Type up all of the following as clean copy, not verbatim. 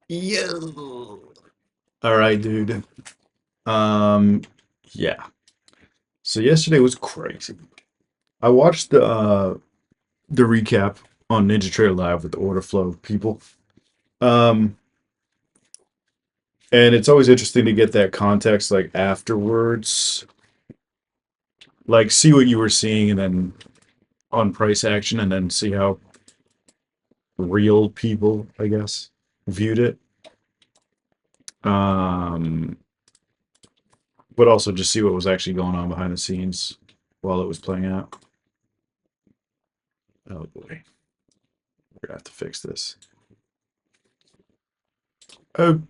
Yo. All right, dude. Um, yeah. So yesterday was crazy. I watched the recap on Ninja Trader Live with the order flow people. Um, and it's always interesting to get that context like afterwards. Like see what you were seeing and then on price action and then see how real people, I guess, viewed it. Um, but also just see what was actually going on behind the scenes while it was playing out. Oh boy. We're gonna have to fix this. Okay,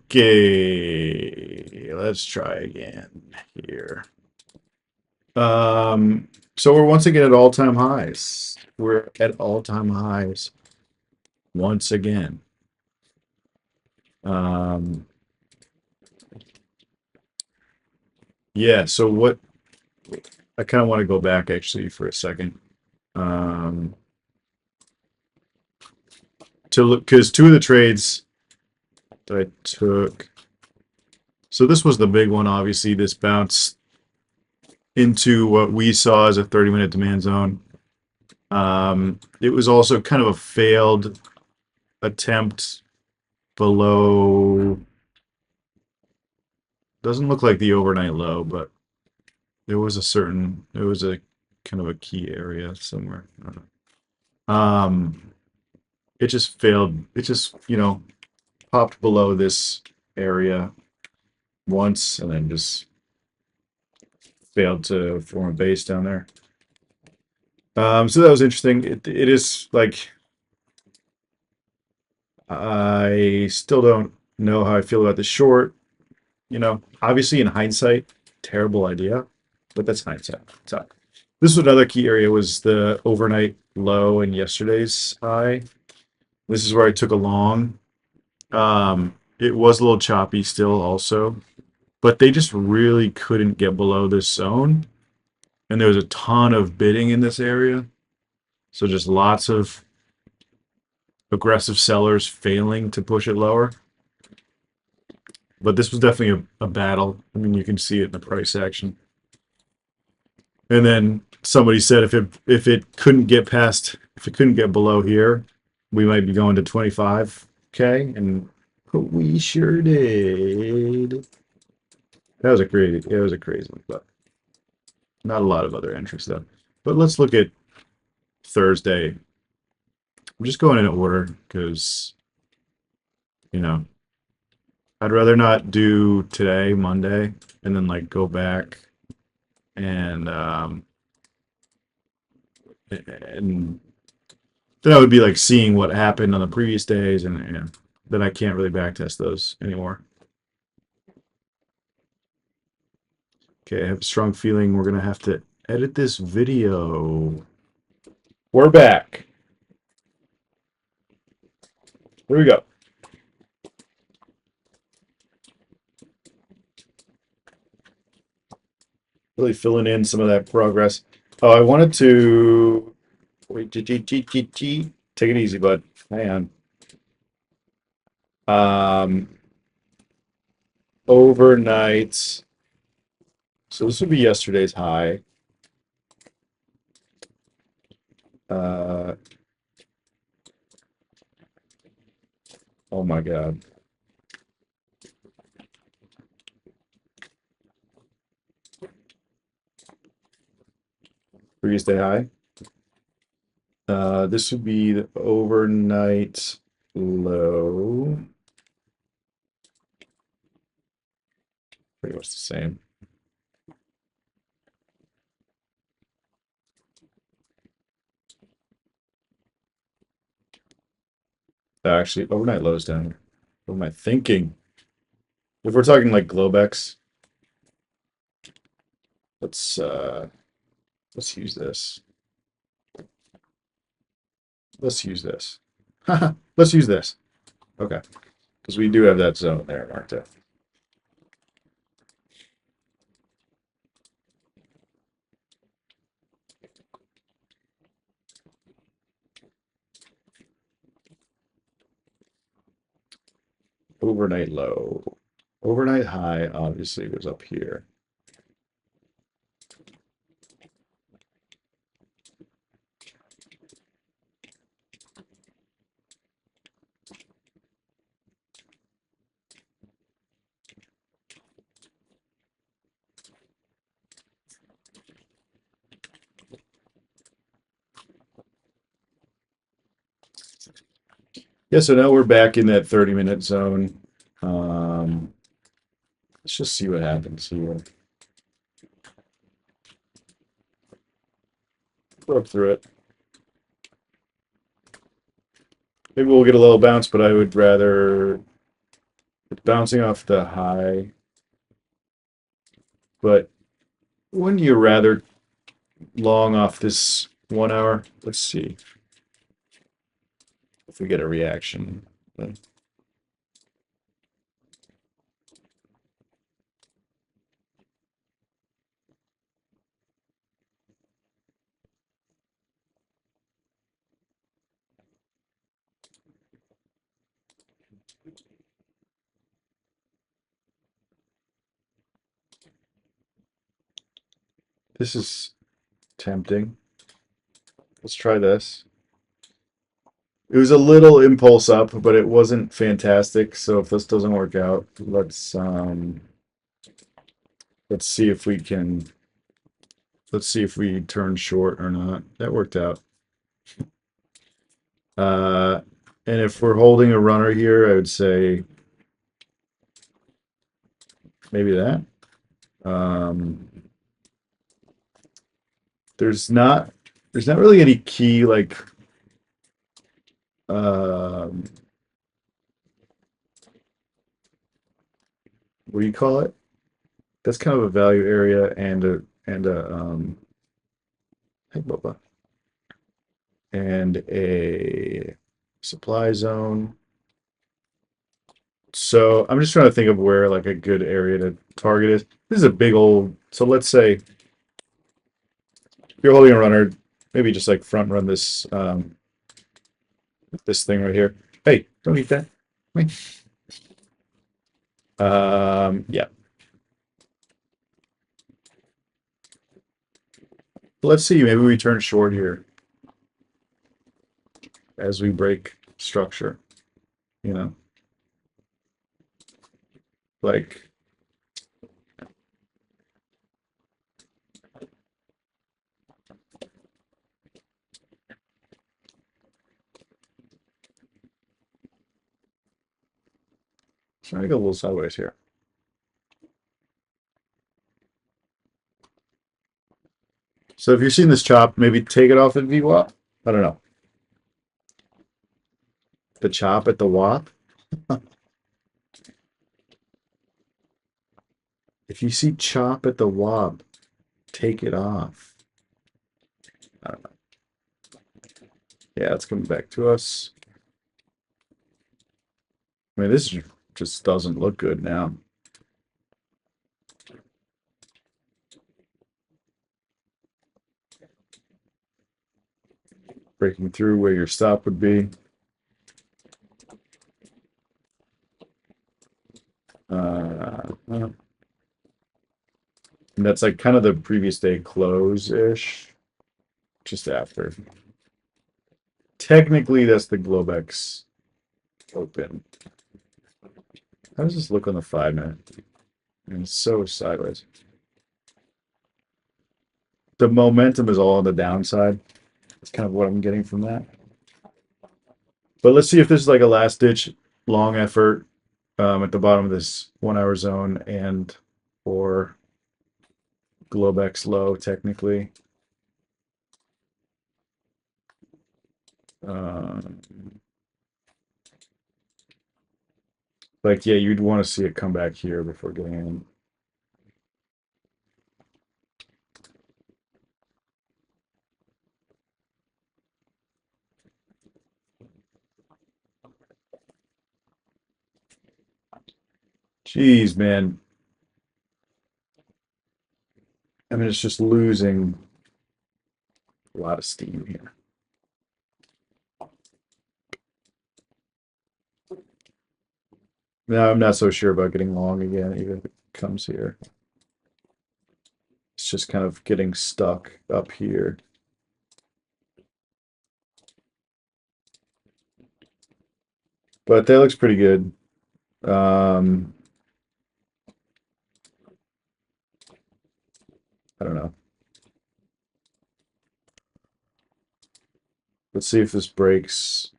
let's try again here. Um, so we're once again at all-time highs. We're at all-time highs once again. Um, yeah, so what I kind of want to go back actually for a second. Um, to look because two of the trades that I took. So this was the big one, obviously. This bounce into what we saw as a 30-minute demand zone. It was also kind of a failed attempt below. Doesn't look like the overnight low, but there was a kind of a key area somewhere. I don't know. It just failed. It just, popped below this area once and then just failed to form a base down there. So that was interesting. It is like I still don't know how I feel about the short. Obviously in hindsight, terrible idea, but that's hindsight. So this was another key area was the overnight low and yesterday's high. This is where I took a long. It was a little choppy still also, but they just really couldn't get below this zone. And there was a ton of bidding in this area. So just lots of aggressive sellers failing to push it lower. But this was definitely a battle. I mean, you can see it in the price action. And then somebody said if it couldn't get below here, we might be going to 25K, and we sure did. It was a crazy one, but not a lot of other entries though. But let's look at Thursday. I'm just going in order because you know I'd rather not do today, Monday, and then like go back and and then I would be like seeing what happened on the previous days, and then I can't really backtest those anymore. Okay, I have a strong feeling we're gonna have to edit this video. We're back. Here we go. Really filling in some of that progress. Oh, I wanted to wait. Take it easy, bud. Hang on. Overnight. So this would be yesterday's high. Uh, oh my God. Previous day high. This would be the overnight low. Pretty much the same. Actually, overnight lows down here. What am I thinking? If we're talking like Globex, let's uh let's use this. Let's use this. Let's use this. Okay. Because we do have that zone there marked out. overnight low. Overnight high obviously was up here. Yeah, so now we're back in that 30-minute zone. Let's just see what happens here. Rub through it. Maybe we'll get a little bounce, but I would rather bouncing off the high. But wouldn't you rather long off this 1 hour? Let's see if we get a reaction. This is tempting. Let's try this. It was a little impulse up, but it wasn't fantastic. So if this doesn't work out, let's see if we can let's see if we turn short or not. That worked out. Uh, and if we're holding a runner here, I would say maybe that. Um, there's not really any key like um, what do you call it? That's kind of a value area and a hey Bubba, and a supply zone. So I'm just trying to think of where like a good area to target is. This is a big old. So let's say if you're holding a runner, maybe just like front run this thing right here. Hey, don't eat that. Wait. Yeah. Let's see. Maybe we turn short here as we break structure. You know, like trying to go a little sideways here. So if you're seeing this chop, maybe take it off at VWAP. I don't know. The chop at the WAP. If you see chop at the WAP, take it off. I don't know. Yeah, it's coming back to us. I mean, this just doesn't look good now. Breaking through where your stop would be. And that's like kind of the previous day close-ish, just after. Technically, that's the Globex open. How does this look on the 5-minute? And it's so sideways. The momentum is all on the downside. That's kind of what I'm getting from that. But let's see if this is like a last ditch long effort at the bottom of this 1 hour zone and or Globex low technically. Um, like, yeah, you'd want to see it come back here before getting in. Jeez, man. I mean, it's just losing a lot of steam here. No, I'm not so sure about getting long again, even if it comes here. It's just kind of getting stuck up here. But that looks pretty good. Um, I don't know. Let's see if this breaks.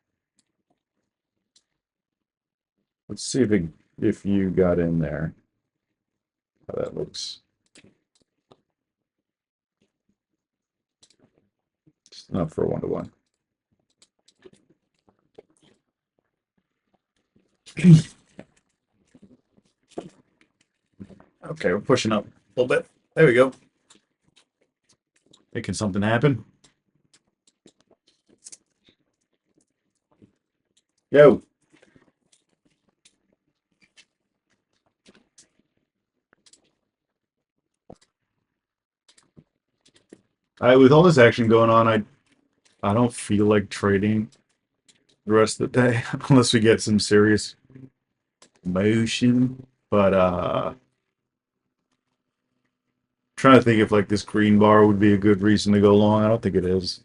Let's see if you got in there. How that looks. It's not for a 1-to-1. Okay, we're pushing up a little bit. There we go. Making something happen. Yo. With all this action going on, I don't feel like trading the rest of the day unless we get some serious motion. But trying to think if like this green bar would be a good reason to go long. I don't think it is.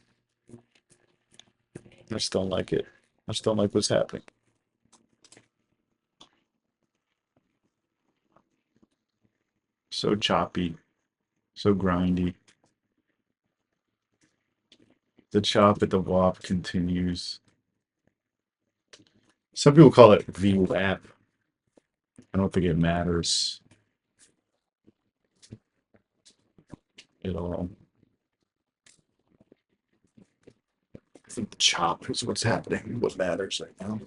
I just don't like it. I just don't like what's happening. So choppy, so grindy. The chop at the WAP continues. Some people call it VWAP. I don't think it matters at all. I think the chop is what's happening, what matters right now.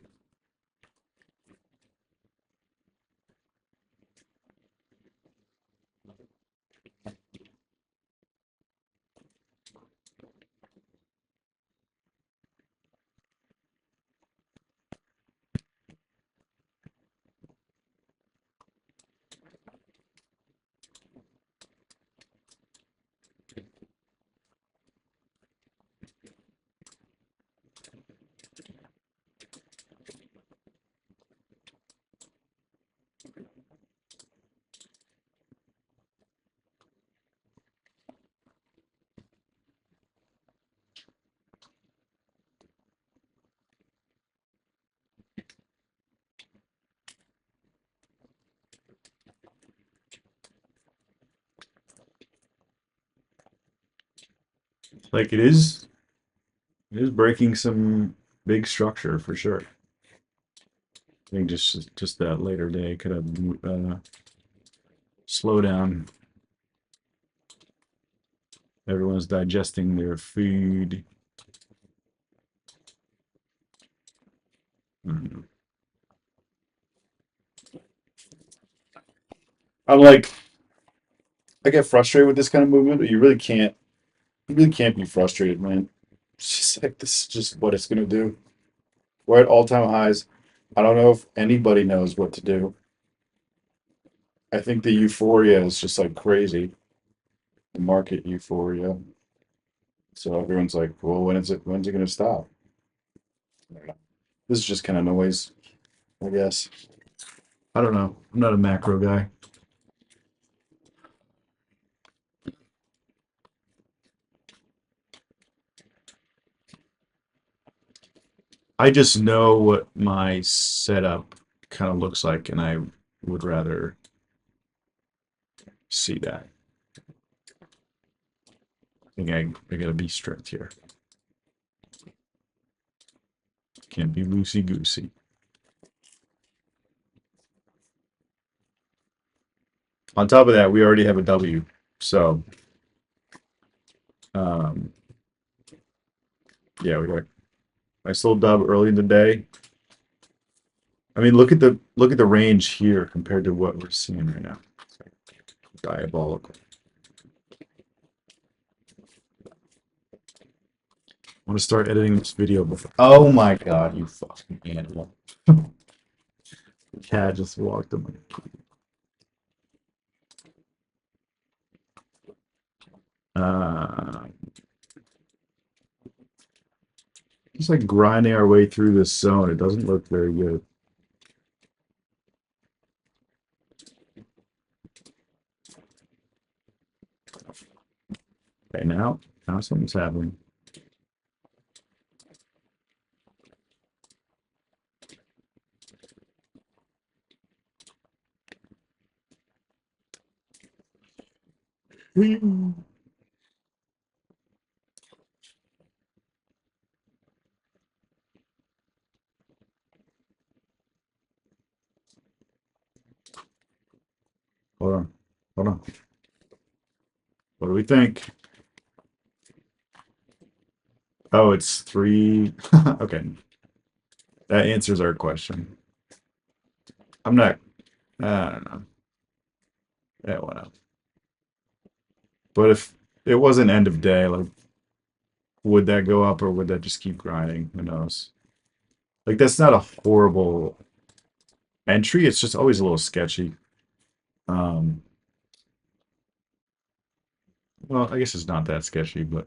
Like it is breaking some big structure for sure. I think just that later day could have slow down. Everyone's digesting their food. Mm. I'm like, I get frustrated with this kind of movement, but you really can't be frustrated, man. It's just like this is just what it's gonna do. We're at all-time highs. I don't know if anybody knows what to do. I think the euphoria is just like crazy. The market euphoria. So everyone's like, well, when's it gonna stop? I don't know. This is just kind of noise, I guess. I don't know. I'm not a macro guy. I just know what my setup kind of looks like, and I would rather see that. I think I gotta be strict here. Can't be loosey goosey. On top of that, we already have a W, so um, yeah, we got a nice little dub early in the day. I mean, look at the range here compared to what we're seeing right now. It's like diabolical. I want to start editing this video before. Oh my god, you fucking animal! The cat just walked on my. Uh, just like grinding our way through this zone. It doesn't look very good. Okay, now something's happening. Hold on. Hold on. What do we think? Oh, it's 3. Okay. That answers our question. I'm not, I don't know. Yeah, whatever. But if it wasn't end of day, like, would that go up or would that just keep grinding? Who knows? Like, that's not a horrible entry. It's just always a little sketchy. Um, well, I guess it's not that sketchy, but,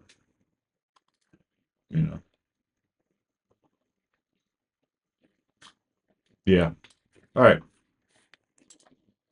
you know. Yeah. All right.